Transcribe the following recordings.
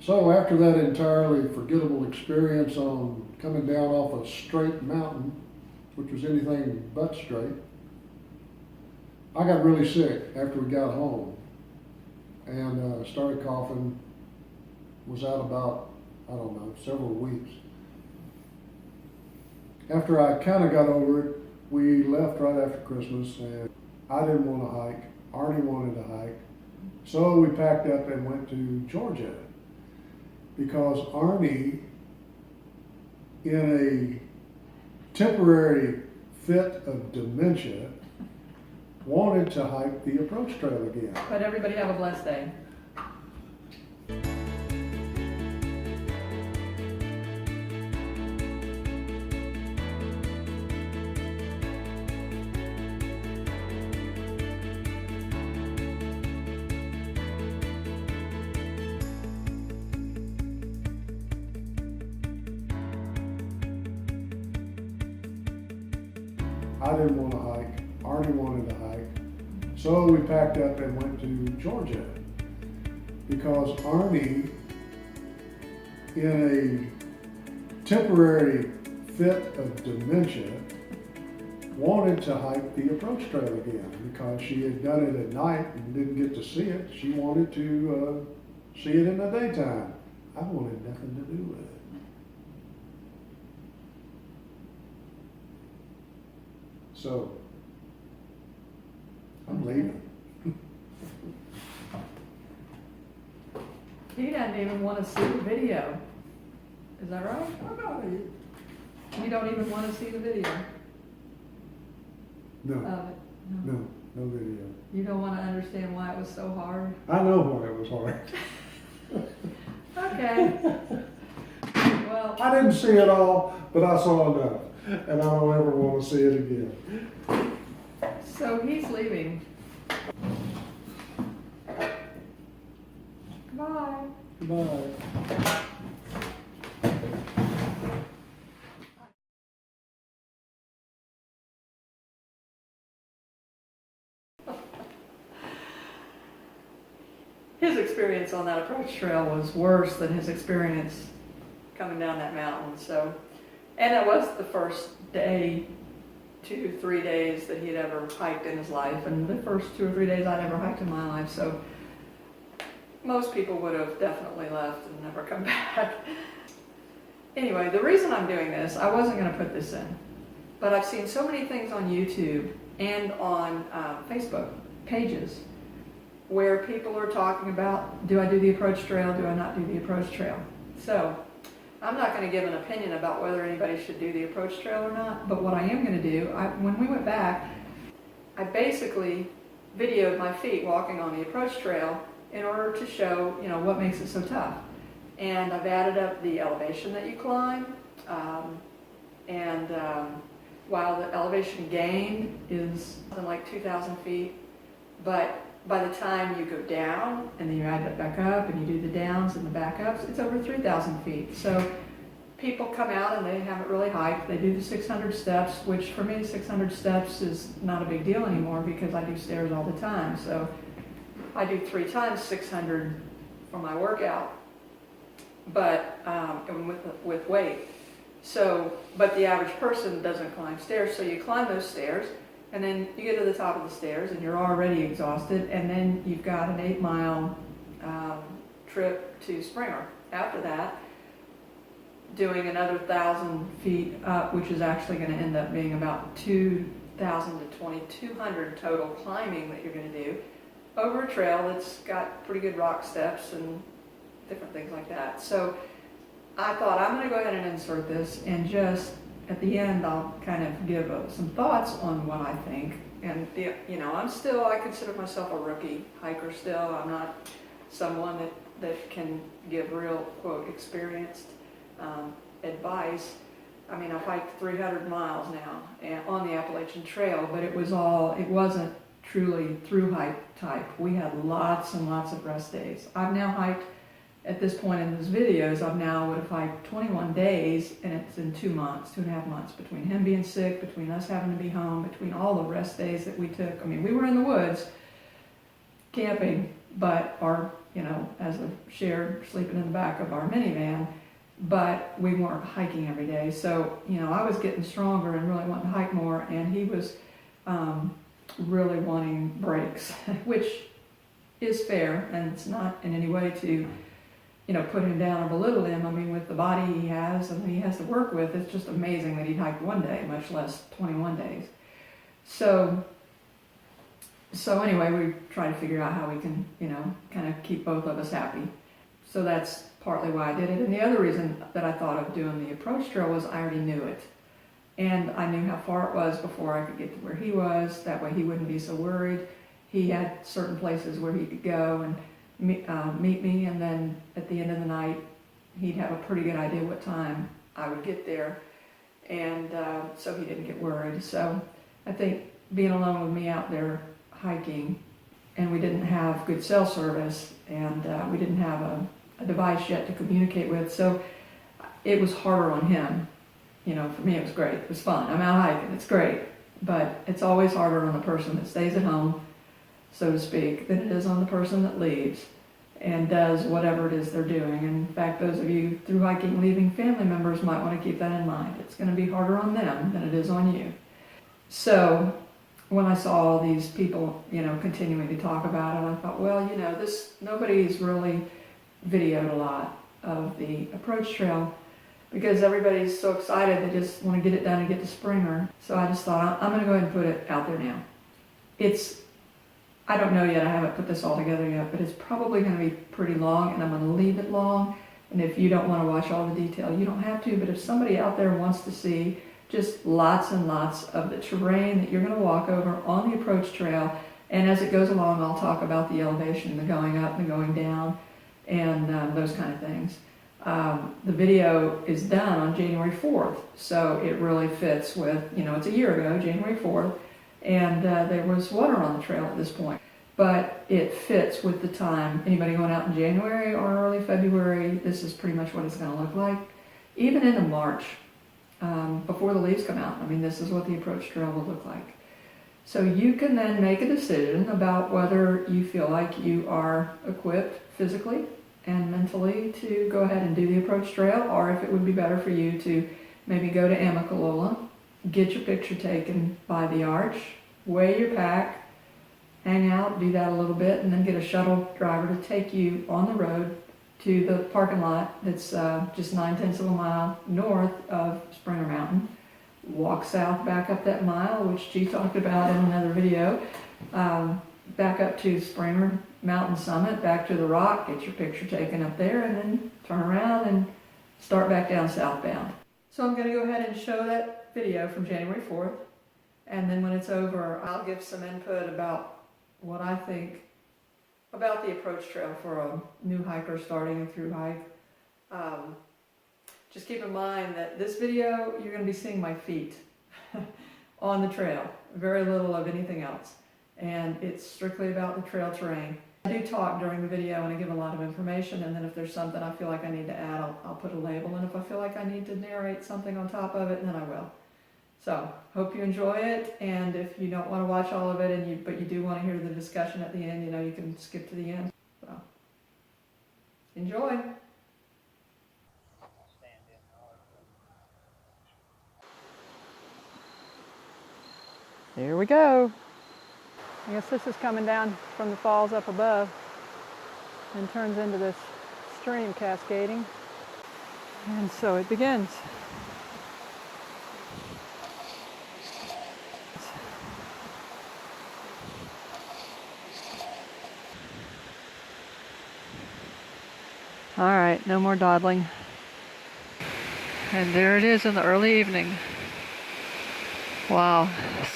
So after that entirely forgettable experience on coming down off a straight mountain, which was anything but straight, I got really sick after we got home and started coughing, was out about, I don't know, several weeks. After I kind of got over it, we left right after Christmas, and I didn't want to hike. Arnie wanted to hike. So we packed up and went to Georgia, because Arnie, in a temporary fit of dementia, wanted to hike the approach trail again. But everybody have a blessed day. I didn't want to hike. Arnie wanted to hike. So we packed up and went to Georgia, because Arnie, in a temporary fit of dementia, wanted to hike the approach trail again, because she had done it at night and didn't get to see it. She wanted to see it in the daytime. I wanted nothing to do with it. So, I'm leaving. He doesn't even want to see the video. Is that right? You don't even want to see the video No, of it? no video. You don't want to understand why it was so hard? I know why it was hard. Okay. Well, I didn't see it all, but I saw enough, and I don't ever want to see it again. so he's leaving. Goodbye. Bye. His experience on that approach trail was worse than his experience coming down that mountain. So, and it was the first day, 2, 3 days that he'd ever hiked in his life, and the first 2 or 3 days I'd ever hiked in my life. So most people would have definitely left and never come back. Anyway, the reason I'm doing this, I wasn't going to put this in, but I've seen so many things on YouTube and on Facebook pages where people are talking about, do I do the approach trail, do I not do the approach trail? So I'm not going to give an opinion about whether anybody should do the approach trail or not, but what I am going to do, when we went back, I basically videoed my feet walking on the approach trail in order to show, what makes it so tough. And I've added up the elevation that you climb, while the elevation gained is something like 2,000 feet, but by the time you go down and then you add it back up and you do the downs and the backups, it's over 3,000 feet. So people come out and they haven't really hiked. They do the 600 steps, which for me 600 steps is not a big deal anymore because I do stairs all the time. So I do 3 times 600 for my workout, but with weight. So, but the average person doesn't climb stairs. So you climb those stairs, and then you get to the top of the stairs and you're already exhausted, and then you've got an 8-mile trip to Springer. After that, doing another 1,000 feet up, which is actually going to end up being about 2,000 to 2,200 total climbing that you're going to do over a trail that's got pretty good rock steps and different things like that. So I thought I'm going to go ahead and insert this, and just at the end I'll kind of give some thoughts on what I think. And I consider myself a rookie hiker still. I'm not someone that can give real, quote, experienced advice. I mean, I've hiked 300 miles now on the Appalachian Trail, but it wasn't truly through hike type. We had lots and lots of rest days. I've now hiked, at this point in these videos, would have hiked 21 days, and it's in 2.5 months, between him being sick, between us having to be home, between all the rest days that we took. I mean, we were in the woods camping, but our you know, as a shared sleeping in the back of our minivan, but we weren't hiking every day. So, you know, I was getting stronger and really wanting to hike more, and he was really wanting breaks, which is fair, and it's not in any way to, you know, put him down or belittle him. I mean, with the body he has and he has to work with, it's just amazing that he'd hike one day, much less 21 days. So anyway, we try to figure out how we can, you know, kind of keep both of us happy. So that's partly why I did it. And the other reason that I thought of doing the approach trail was I already knew it. And I knew how far it was before I could get to where he was. That way he wouldn't be so worried. He had certain places where he could go and meet me, and then at the end of the night, he'd have a pretty good idea what time I would get there. And so he didn't get worried. So I think being alone with me out there hiking, and we didn't have good cell service, and we didn't have a device yet to communicate with, so it was harder on him. You know, for me it was great. It was fun. I'm out hiking. It's great. But it's always harder on the person that stays at home, so to speak, than it is on the person that leaves and does whatever it is they're doing. And in fact, those of you through hiking leaving family members might want to keep that in mind. It's going to be harder on them than it is on you. So when I saw all these people, you know, continuing to talk about it, I thought, well, you know, nobody's really videoed a lot of the approach trail because everybody's so excited they just want to get it done and get to Springer. So I just thought, I'm going to go ahead and put it out there now. I don't know yet, I haven't put this all together yet, but it's probably going to be pretty long, and I'm going to leave it long. And if you don't want to watch all the detail, you don't have to, but if somebody out there wants to see just lots and lots of the terrain that you're going to walk over on the approach trail, and as it goes along, I'll talk about the elevation, the going up and the going down, and those kind of things. The video is done on January 4th, so it really fits with, you know, it's a year ago, January 4th, and there was water on the trail at this point. But it fits with the time. Anybody going out in January or early February, this is pretty much what it's going to look like. Even into March, before the leaves come out, I mean, this is what the approach trail will look like. So you can then make a decision about whether you feel like you are equipped physically and mentally to go ahead and do the approach trail, or if it would be better for you to maybe go to Amicalola, get your picture taken by the arch, weigh your pack, hang out, do that a little bit, and then get a shuttle driver to take you on the road to the parking lot that's just 9/10 of a mile north of Springer Mountain. Walk south, back up that mile, which G talked about in another video, back up to Springer Mountain summit, back to the rock, get your picture taken up there, and then turn around and start back down southbound. So I'm going to go ahead and show that video from January 4th, and then when it's over, I'll give some input about what I think about the approach trail for a new hiker starting a through hike. Just keep in mind that this video, you're going to be seeing my feet on the trail, very little of anything else, and it's strictly about the trail terrain. I do talk during the video and I give a lot of information, and then if there's something I feel like I need to add, I'll put a label, and if I feel like I need to narrate something on top of it, then I will. So, hope you enjoy it, and if you don't want to watch all of it, but you do want to hear the discussion at the end, you know, you can skip to the end. So, enjoy! Here we go. I guess this is coming down from the falls up above and turns into this stream cascading. And so it begins. All right, no more dawdling. And there it is in the early evening. Wow,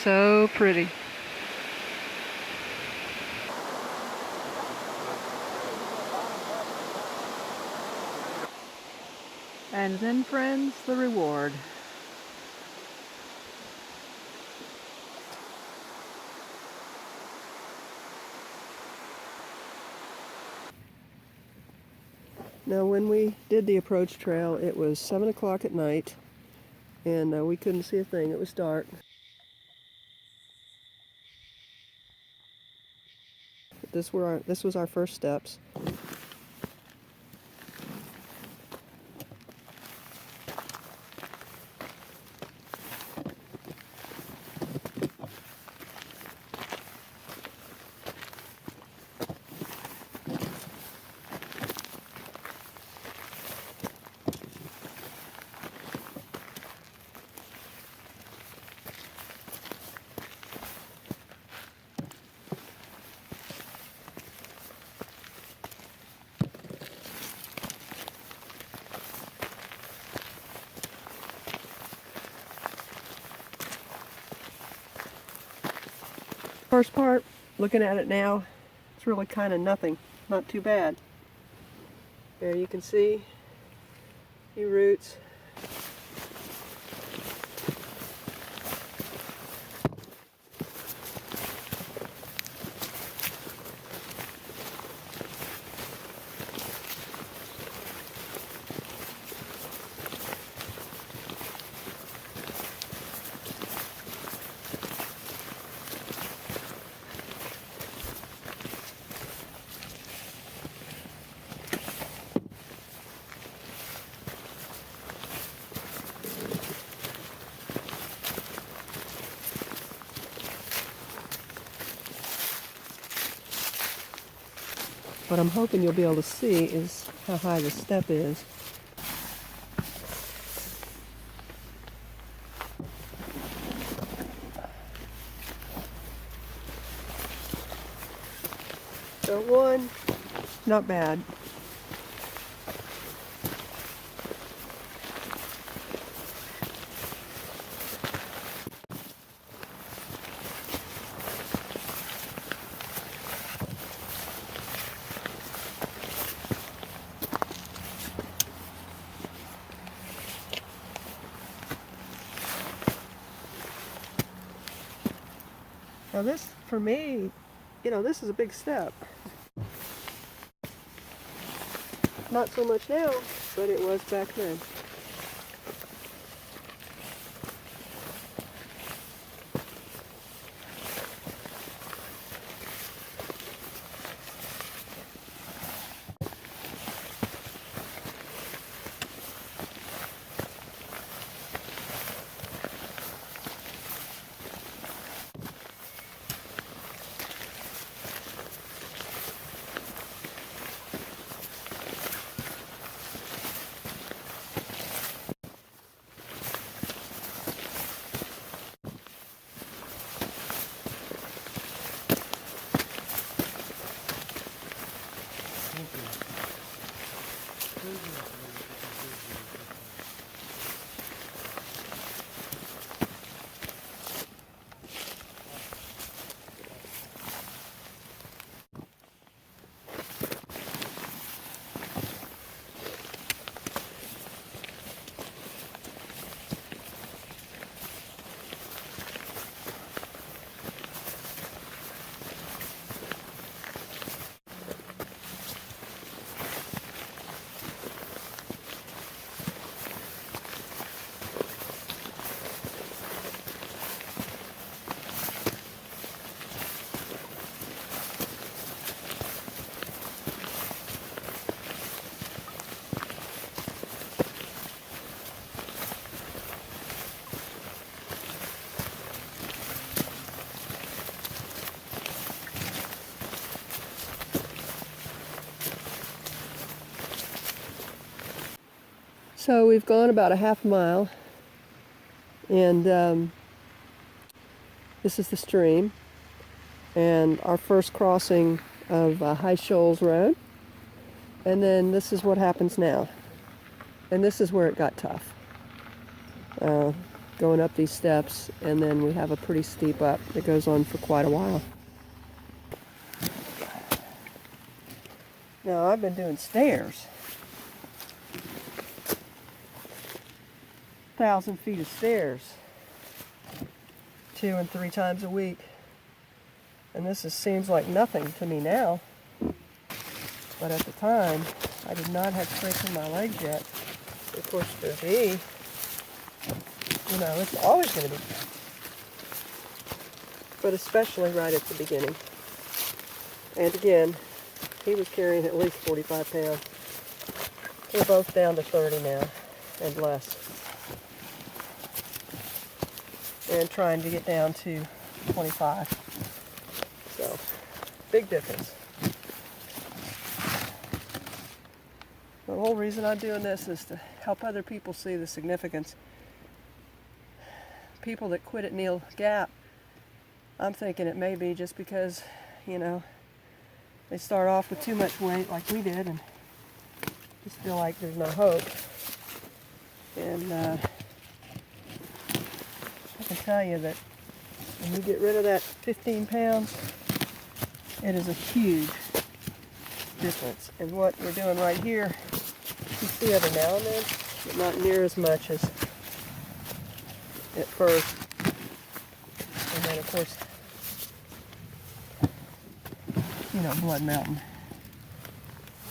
so pretty. And then, friends, the reward. Now, when we did the approach trail, it was 7 o'clock at night, and we couldn't see a thing. It was dark. This was our first steps. first part, looking at it now, it's really kind of nothing. Not too bad. There you can see a few roots. What I'm hoping you'll be able to see is how high the step is. So one, not bad. Now this, for me, you know, this is a big step. Not so much now, but it was back then. So we've gone about a half mile, and this is the stream, and our first crossing of High Shoals Road, and then this is what happens now, and this is where it got tough, going up these steps, and then we have a pretty steep up that goes on for quite a while. Now I've been doing stairs. 1,000 feet of stairs 2 and 3 times a week, and this seems like nothing to me now, but at the time I did not have strength in my legs yet. Of course there's me, you know, it's always going to be tough, but especially right at the beginning. And again, he was carrying at least 45 pounds. We're both down to 30 now and less, and trying to get down to 25. So, big difference. The whole reason I'm doing this is to help other people see the significance. People that quit at Neil Gap, I'm thinking it may be just because, you know, they start off with too much weight like we did and just feel like there's no hope. And I can tell you that When you get rid of that 15 pounds, it is a huge difference. And what we're doing right here, you see every now and then, but not near as much as at first. And then of course, you know, Blood Mountain,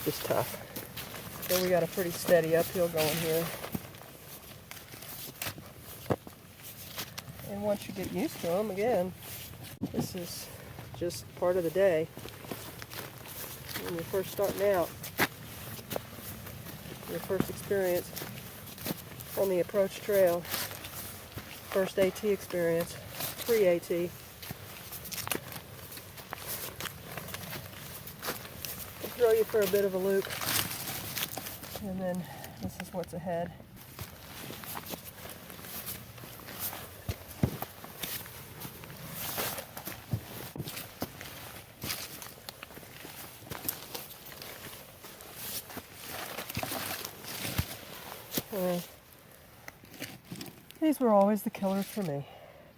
just tough. So we got a pretty steady uphill going here. And once you get used to them, again, this is just part of the day. When you're first starting out, your first experience on the approach trail, first AT experience, pre-AT. It'll throw you for a bit of a loop. And then this is what's ahead. These were always the killers for me.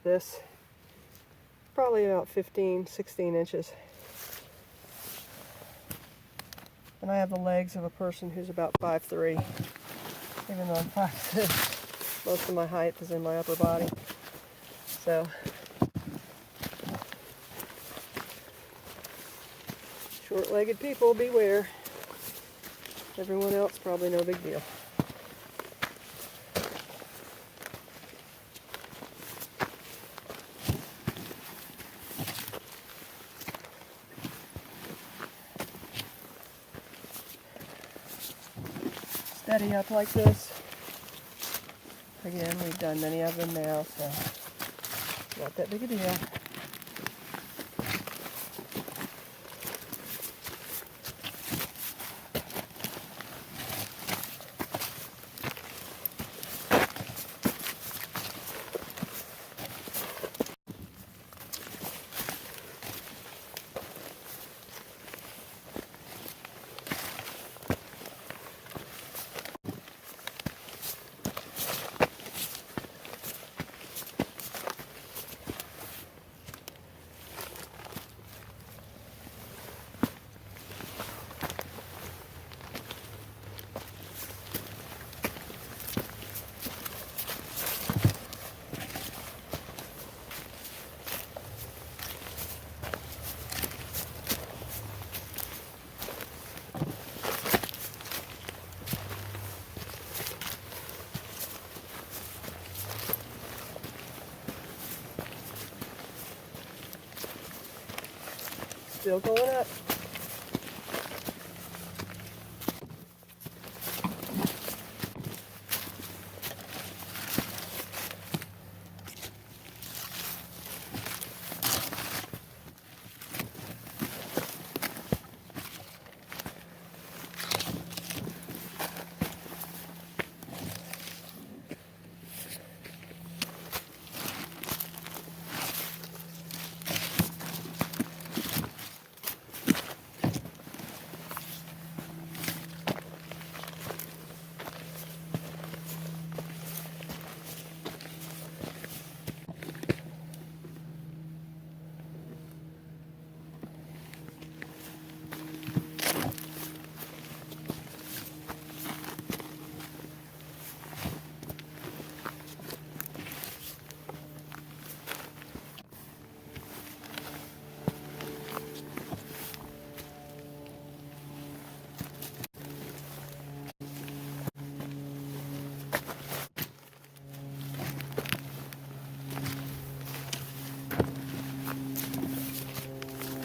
This, probably about 15, 16 inches. And I have the legs of a person who's about 5'3", even though I'm 5'6". Most of my height is in my upper body. So, short-legged people, beware. Everyone else, probably no big deal. Steady up like this. Again, we've done many of them now, so not that big a deal. Still going up.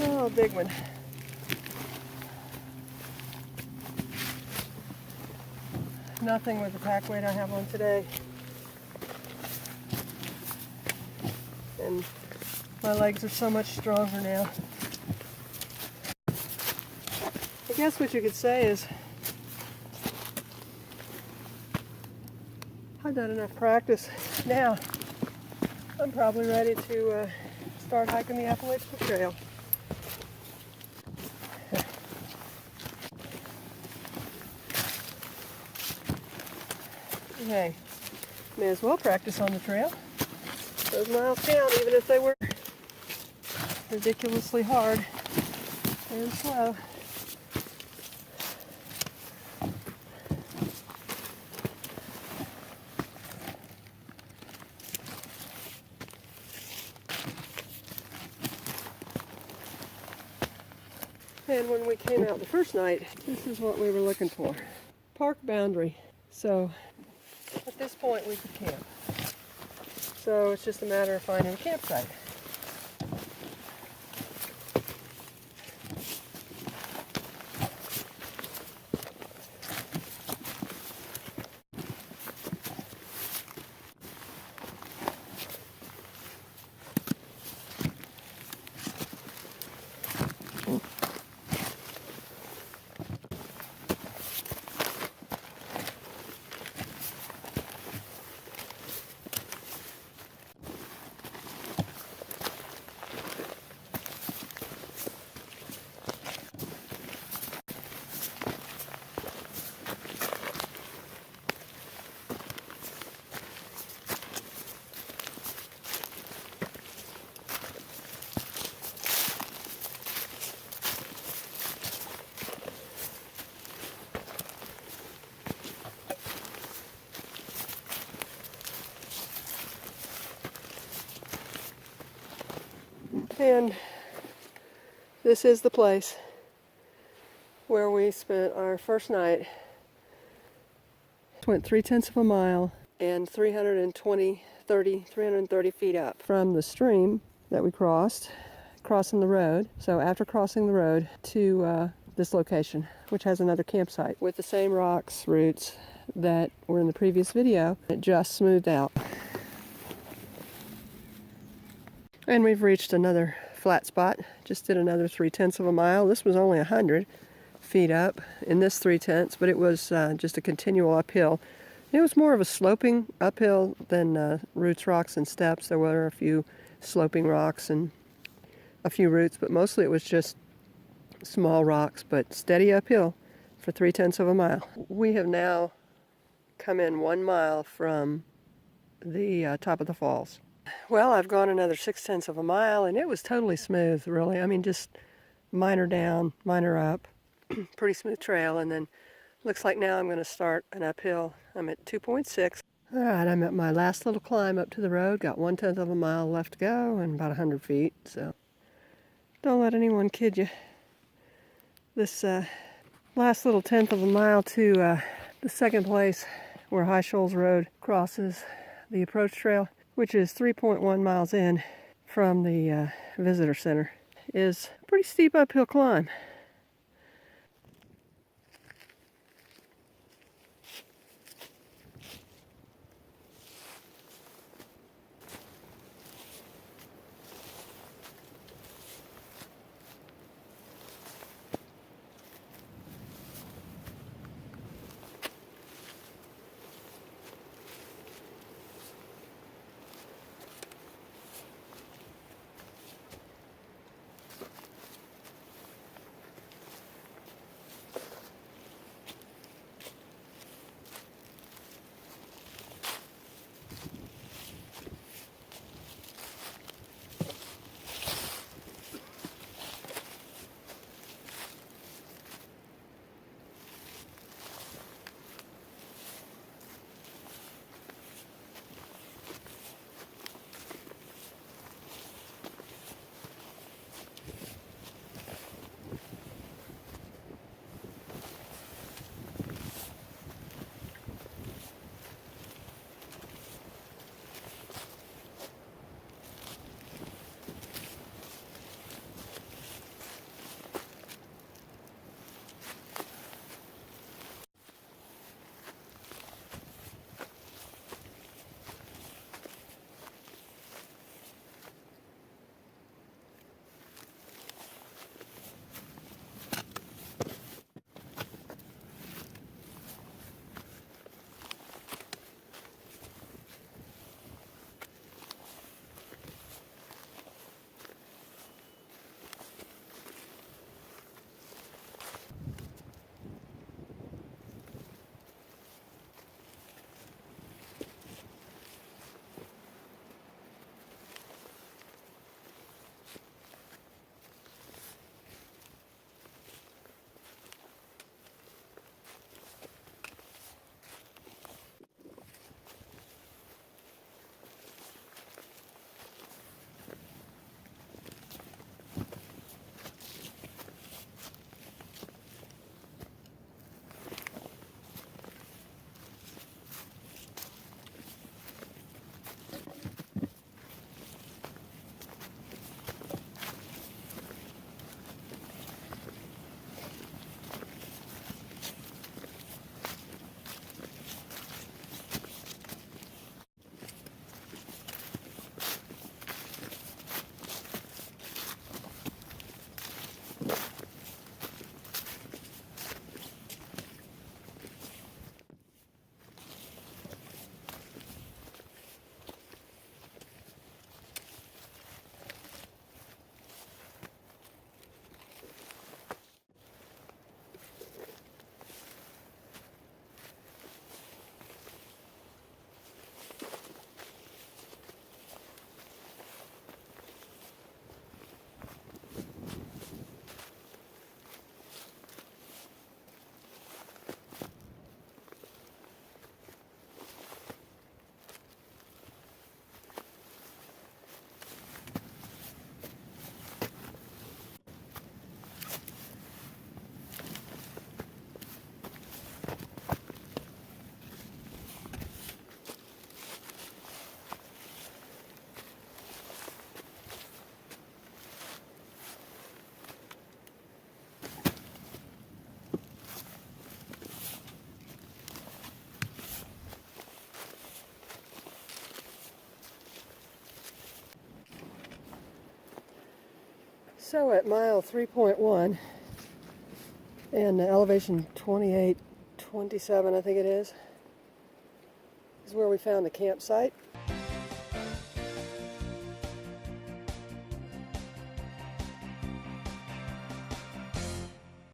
Oh, big one. Nothing with the pack weight I have on today. And my legs are so much stronger now. I guess what you could say is I've done enough practice. Now I'm probably ready to start hiking the Appalachian Trail. Hey, may as well practice on the trail. Those miles count, even if they were ridiculously hard and slow. And when we came out the first night, this is what we were looking for. Park boundary. So at this point we could camp. So it's just a matter of finding a campsite. And this is the place where we spent our first night. Went 3/10 of a mile and 330 feet up from the stream that we crossing the road. So after crossing the road to this location, which has another campsite with the same rocks, roots that were in the previous video, it just smoothed out. And we've reached another flat spot. Just did another 3/10 of a mile. This was only 100 feet up in this 3/10, but it was just a continual uphill. It was more of a sloping uphill than roots, rocks, and steps. There were a few sloping rocks and a few roots, but mostly it was just small rocks, but steady uphill for 3/10 of a mile. We have now come in 1 mile from the top of the falls. Well, I've gone another 6/10 of a mile, and it was totally smooth, really. I mean, just minor down, minor up, pretty smooth trail, and then looks like now I'm going to start an uphill. I'm at 2.6. All right, I'm at my last little climb up to the road. Got 1/10 of a mile left to go and about 100 feet, so don't let anyone kid you. This last little 1/10 of a mile to the second place where High Shoals Road crosses the approach trail, which is 3.1 miles in from the visitor center, is a pretty steep uphill climb. So at mile 3.1 and elevation 2827, I think it is where we found the campsite.